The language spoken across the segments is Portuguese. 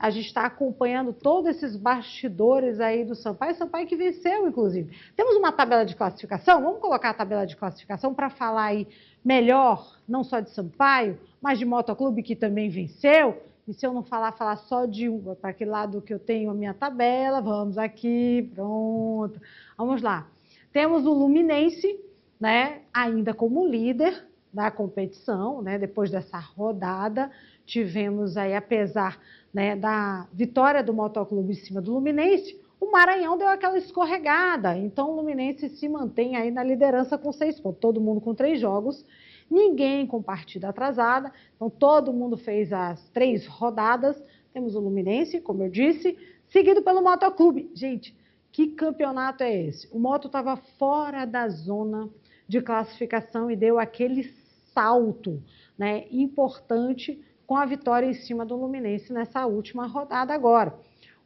a gente está acompanhando todos esses bastidores aí do Sampaio que venceu, inclusive. Temos uma tabela de classificação, vamos colocar a tabela de classificação para falar aí melhor, não só de Sampaio, mas de Motoclube, que também venceu. E se eu não falar só de um, para aquele lado que eu tenho a minha tabela, vamos aqui, pronto. Vamos lá. Temos o Luminense, né, ainda como líder da competição, né, depois dessa rodada, tivemos aí, apesar, né, da vitória do Motoclube em cima do Luminense, o Maranhão deu aquela escorregada, então o Luminense se mantém aí na liderança com 6 pontos, todo mundo com 3 jogos, ninguém com partida atrasada, então todo mundo fez as 3 rodadas, temos o Luminense, como eu disse, seguido pelo Motoclube. Gente, que campeonato é esse? O Moto estava fora da zona de classificação e deu aquele salto, né, importante com a vitória em cima do Luminense nessa última rodada agora.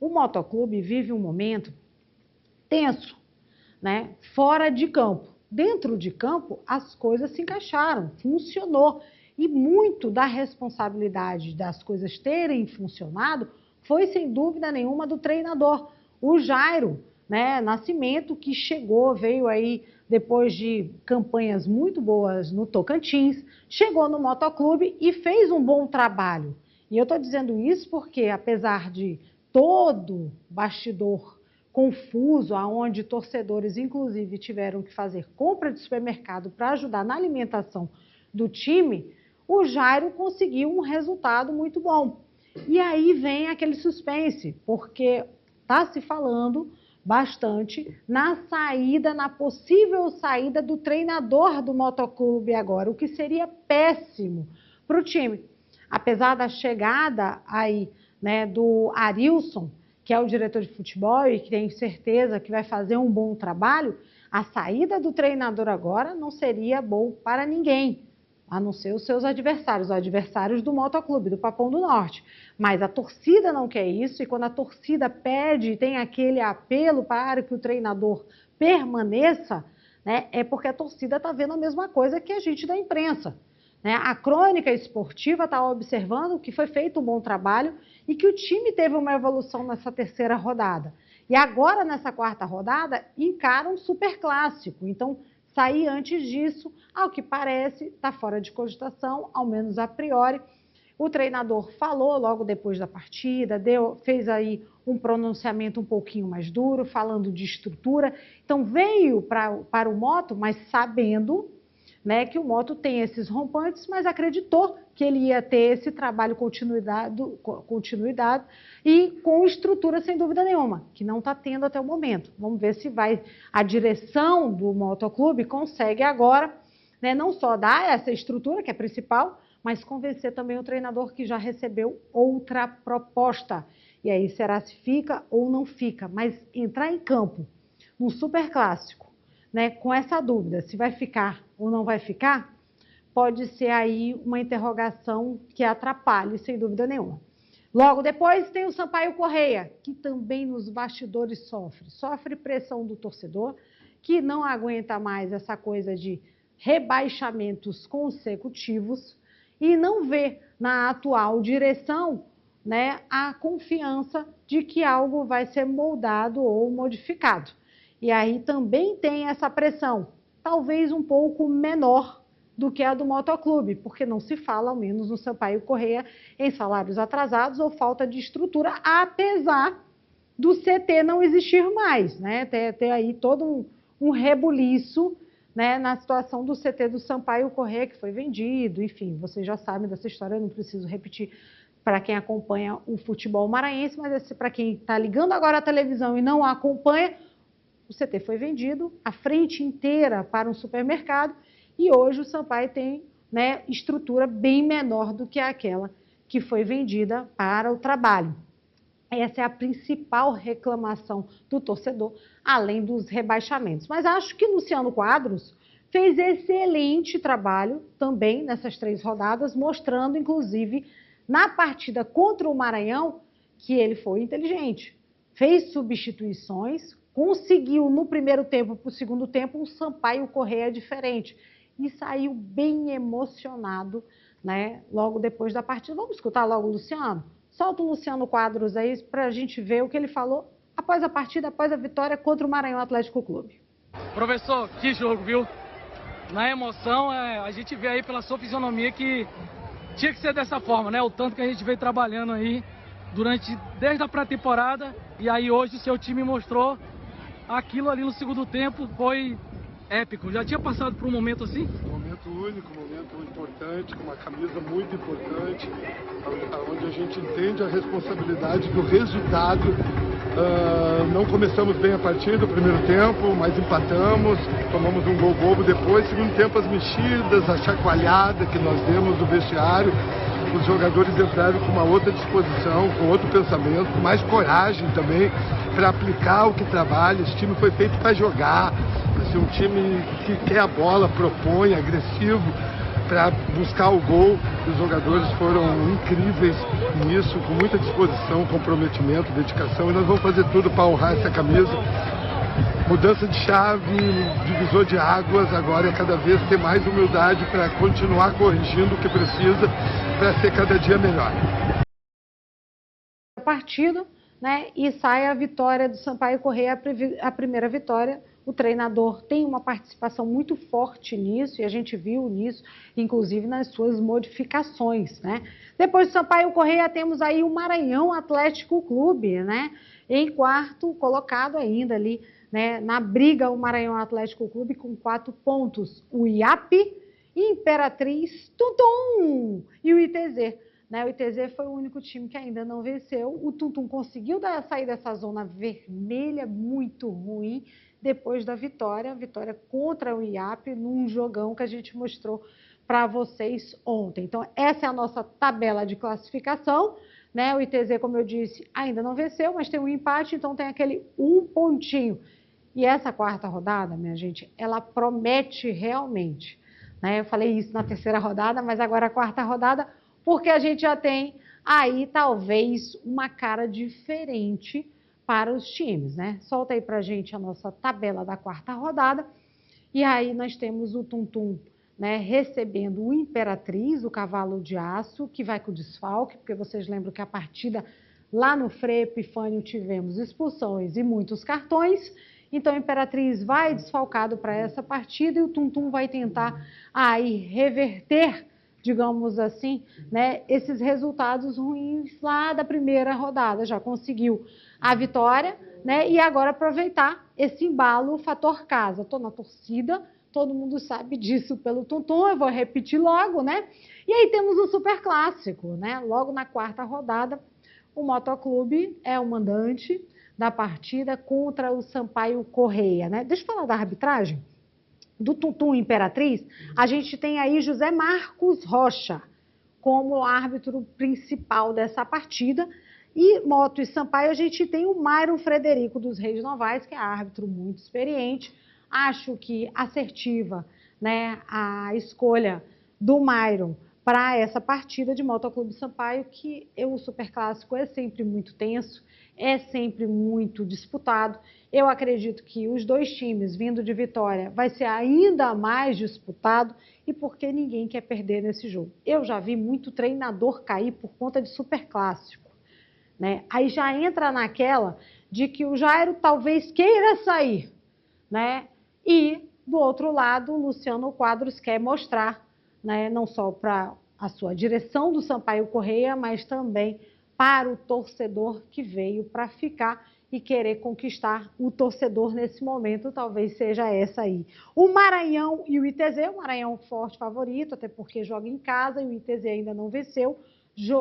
O Motoclube vive um momento tenso, né, fora de campo. Dentro de campo, as coisas se encaixaram, funcionou. E muito da responsabilidade das coisas terem funcionado foi, sem dúvida nenhuma, do treinador, o Jairo, né, Nascimento, que chegou, veio aí depois de campanhas muito boas no Tocantins, chegou no Motoclube e fez um bom trabalho. E eu estou dizendo isso porque, apesar de todo bastidor confuso, aonde torcedores, inclusive, tiveram que fazer compra de supermercado para ajudar na alimentação do time, o Jairo conseguiu um resultado muito bom. E aí vem aquele suspense, porque está se falando bastante na saída, na possível saída do treinador do Motoclube agora, o que seria péssimo para o time. Apesar da chegada aí, né, do Arilson, que é o diretor de futebol e que tenho certeza que vai fazer um bom trabalho, a saída do treinador agora não seria bom para ninguém, a não ser os seus adversários, os adversários do Motoclube, do Papão do Norte. Mas a torcida não quer isso, e quando a torcida pede, tem aquele apelo para que o treinador permaneça, né, é porque a torcida está vendo a mesma coisa que a gente da imprensa. Né? A crônica esportiva está observando que foi feito um bom trabalho e que o time teve uma evolução nessa terceira rodada. E agora, nessa quarta rodada, encara um superclássico. Então, sair antes disso, ao que parece, está fora de cogitação, ao menos a priori. O treinador falou logo depois da partida, fez aí um pronunciamento um pouquinho mais duro, falando de estrutura. Então, veio para o Moto, mas sabendo, né, que o Moto tem esses rompantes, mas acreditou que ele ia ter esse trabalho continuidade e com estrutura, sem dúvida nenhuma, que não está tendo até o momento. Vamos ver se a direção do Motoclube consegue agora, né, não só dar essa estrutura, que é principal, mas convencer também o treinador que já recebeu outra proposta. E aí será se fica ou não fica, mas entrar em campo, num superclássico, né, com essa dúvida, se vai ficar ou não vai ficar, pode ser aí uma interrogação que atrapalhe, sem dúvida nenhuma. Logo depois tem o Sampaio Corrêa, que também nos bastidores sofre pressão do torcedor, que não aguenta mais essa coisa de rebaixamentos consecutivos e não vê na atual direção, né, a confiança de que algo vai ser moldado ou modificado. E aí também tem essa pressão, talvez um pouco menor do que a do Motoclube, porque não se fala, ao menos no Sampaio Corrêa, em salários atrasados ou falta de estrutura, apesar do CT não existir mais, né? Ter aí todo um rebuliço, né, na situação do CT do Sampaio Corrêa, que foi vendido, enfim, vocês já sabem dessa história, eu não preciso repetir para quem acompanha o futebol maranhense, mas para quem está ligando agora a televisão e não a acompanha, o CT foi vendido, a frente inteira para um supermercado, e hoje o Sampaio tem, né, estrutura bem menor do que aquela que foi vendida para o trabalho. Essa é a principal reclamação do torcedor, além dos rebaixamentos. Mas acho que Luciano Quadros fez excelente trabalho também nessas 3 rodadas, mostrando, inclusive, na partida contra o Maranhão, que ele foi inteligente. Fez substituições, conseguiu no primeiro tempo para o segundo tempo um Sampaio Corrêa diferente e saiu bem emocionado, né, logo depois da partida. Vamos escutar logo o Luciano? Solta o Luciano Quadros aí para a gente ver o que ele falou após a partida, após a vitória contra o Maranhão Atlético Clube. Professor, que jogo, viu? Na emoção, a gente vê aí pela sua fisionomia que tinha que ser dessa forma, né? O tanto que a gente veio trabalhando aí desde a pré-temporada, e aí hoje o seu time mostrou aquilo ali no segundo tempo, foi épico. Já tinha passado por um momento assim? Um momento único, um momento importante, com uma camisa muito importante, onde a gente entende a responsabilidade do resultado. Não começamos bem a partida, o primeiro tempo, mas empatamos, tomamos um gol bobo depois. Segundo tempo, as mexidas, a chacoalhada que nós demos no vestiário, os jogadores entraram com uma outra disposição, com outro pensamento, com mais coragem também para aplicar o que trabalha. Esse time foi feito para jogar, para ser um time que quer a bola, propõe, agressivo, para buscar o gol. Os jogadores foram incríveis nisso, com muita disposição, comprometimento, dedicação, e nós vamos fazer tudo para honrar essa camisa. Mudança de chave, divisor de águas, agora é cada vez ter mais humildade para continuar corrigindo o que precisa para ser cada dia melhor. Partido, né, e sai a vitória do Sampaio Corrêa, a primeira vitória. O treinador tem uma participação muito forte nisso, e a gente viu nisso, inclusive nas suas modificações, né? Depois do Sampaio Corrêa, temos aí o Maranhão Atlético Clube, né? Em quarto colocado ainda ali, né? Na briga, o Maranhão Atlético Clube com 4 pontos. O IAP, Imperatriz, Tuntum e o ITZ. Né, o ITZ foi o único time que ainda não venceu. O Tuntum conseguiu sair dessa zona vermelha muito ruim depois da vitória contra o IAP, num jogão que a gente mostrou para vocês ontem. Então, essa é a nossa tabela de classificação. Né? O ITZ, como eu disse, ainda não venceu, mas tem um empate, então tem aquele 1 pontinho. E essa quarta rodada, minha gente, ela promete realmente. Né? Eu falei isso na terceira rodada, mas agora a quarta rodada, porque a gente já tem aí talvez uma cara diferente para os times, né? Solta aí pra gente a nossa tabela da quarta rodada, e aí nós temos o Tuntum, né, recebendo o Imperatriz, o cavalo de aço, que vai com o desfalque, porque vocês lembram que a partida lá no Frei Epifânio tivemos expulsões e muitos cartões, então o Imperatriz vai desfalcado para essa partida, e o Tuntum vai tentar aí reverter, digamos assim, né, esses resultados ruins lá da primeira rodada. Já conseguiu a vitória, né, e agora aproveitar esse embalo, o fator casa. Estou na torcida, todo mundo sabe disso pelo Tuntum, eu vou repetir logo, né? E aí temos o Super Clássico, né? Logo na quarta rodada, o Motoclube é o mandante da partida contra o Sampaio Corrêa, né? Deixa eu falar da arbitragem. Do Tuntum Imperatriz, a gente tem aí José Marcos Rocha como árbitro principal dessa partida, e Moto e Sampaio a gente tem o Myron Frederico dos Reis Novais, que é árbitro muito experiente. Acho que assertiva, né, a escolha do Myron para essa partida de Motoclube Sampaio, que o Superclássico é sempre muito tenso, é sempre muito disputado. Eu acredito que os dois times vindo de vitória vai ser ainda mais disputado, e porque ninguém quer perder nesse jogo. Eu já vi muito treinador cair por conta de Superclássico, né? Aí já entra naquela de que o Jairo talvez queira sair, né? E do outro lado, o Luciano Quadros quer mostrar, né, não só para a sua direção do Sampaio Corrêa, mas também para o torcedor que veio para ficar e querer conquistar o torcedor nesse momento, talvez seja essa aí. O Maranhão e o ITZ, o Maranhão forte favorito, até porque joga em casa, e o ITZ ainda não venceu,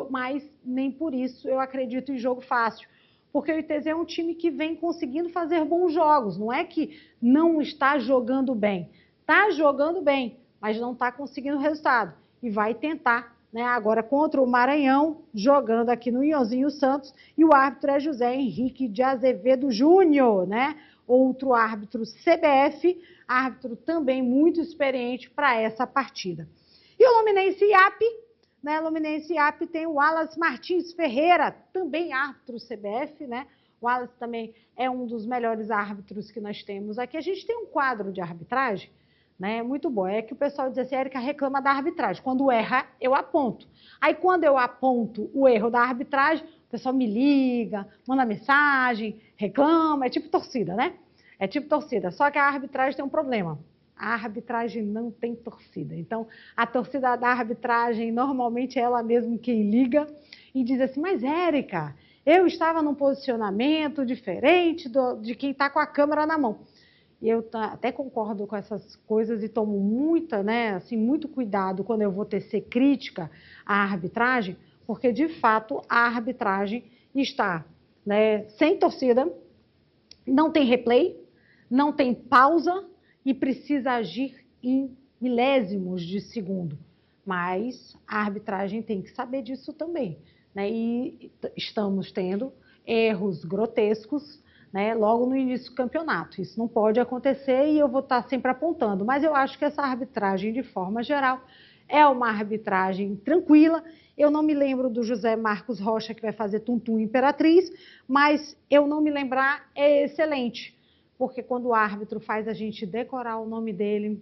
mas nem por isso eu acredito em jogo fácil, porque o ITZ é um time que vem conseguindo fazer bons jogos, não é que não está jogando bem, está jogando bem, mas não está conseguindo resultado, e vai tentar, né, agora contra o Maranhão, jogando aqui no Ionzinho Santos, e o árbitro é José Henrique de Azevedo Júnior, né? Outro árbitro CBF, árbitro também muito experiente para essa partida. E o Luminense IAP, né? Luminense IAP tem o Wallace Martins Ferreira, também árbitro CBF, né? O Wallace também é um dos melhores árbitros que nós temos aqui. A gente tem um quadro de arbitragem, né? Muito bom. É que o pessoal diz assim, Érica reclama da arbitragem. Quando erra, eu aponto. Aí, quando eu aponto o erro da arbitragem, o pessoal me liga, manda mensagem, reclama, é tipo torcida, né? É tipo torcida. Só que a arbitragem tem um problema. A arbitragem não tem torcida. Então, a torcida da arbitragem, normalmente é ela mesma quem liga e diz assim, mas Érica, eu estava num posicionamento diferente de quem está com a câmera na mão. E eu até concordo com essas coisas e tomo muito cuidado quando eu vou tecer crítica à arbitragem, porque, de fato, a arbitragem está, né, sem torcida, não tem replay, não tem pausa e precisa agir em milésimos de segundo. Mas a arbitragem tem que saber disso também, né? E estamos tendo erros grotescos, né, logo no início do campeonato. Isso não pode acontecer e eu vou estar sempre apontando. Mas eu acho que essa arbitragem, de forma geral, é uma arbitragem tranquila. Eu não me lembro do José Marcos Rocha, que vai fazer Tum-Tum Imperatriz, mas eu não me lembrar é excelente, porque quando o árbitro faz a gente decorar o nome dele,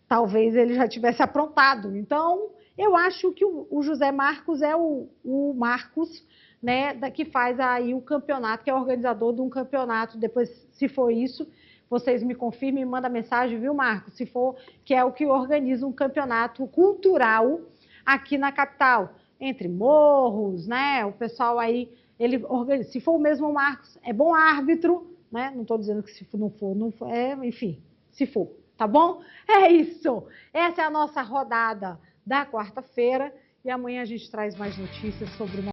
talvez ele já tivesse aprontado. Então, eu acho que o José Marcos é o Marcos, né, que faz aí o campeonato, que é organizador de um campeonato. Depois, se for isso, vocês me confirmem e mandam mensagem, viu, Marcos? Se for, que é o que organiza um campeonato cultural aqui na capital, entre morros, né? O pessoal aí, ele organiza. Se for o mesmo Marcos, é bom árbitro, né? Não estou dizendo que se não for, enfim, se for, tá bom? É isso. Essa é a nossa rodada da quarta-feira e amanhã a gente traz mais notícias sobre o